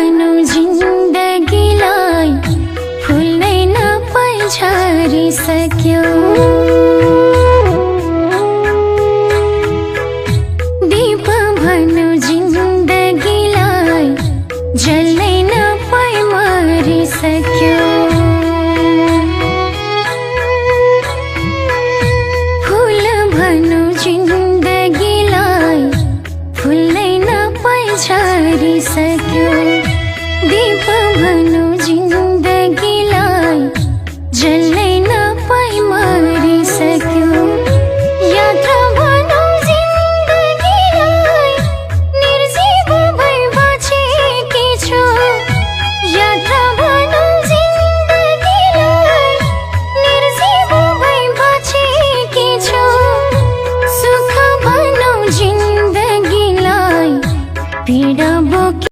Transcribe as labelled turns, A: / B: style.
A: भनु जिन्दगीलाई फुल्नै नपैछारी सक्यो। दीप भनु जिन्दगीलाई जल्नै नपाई मरिसक्यो। फुल भनु जिन्दगीलाई फुल्नै नपाई झरिसक्यो। दीप भनु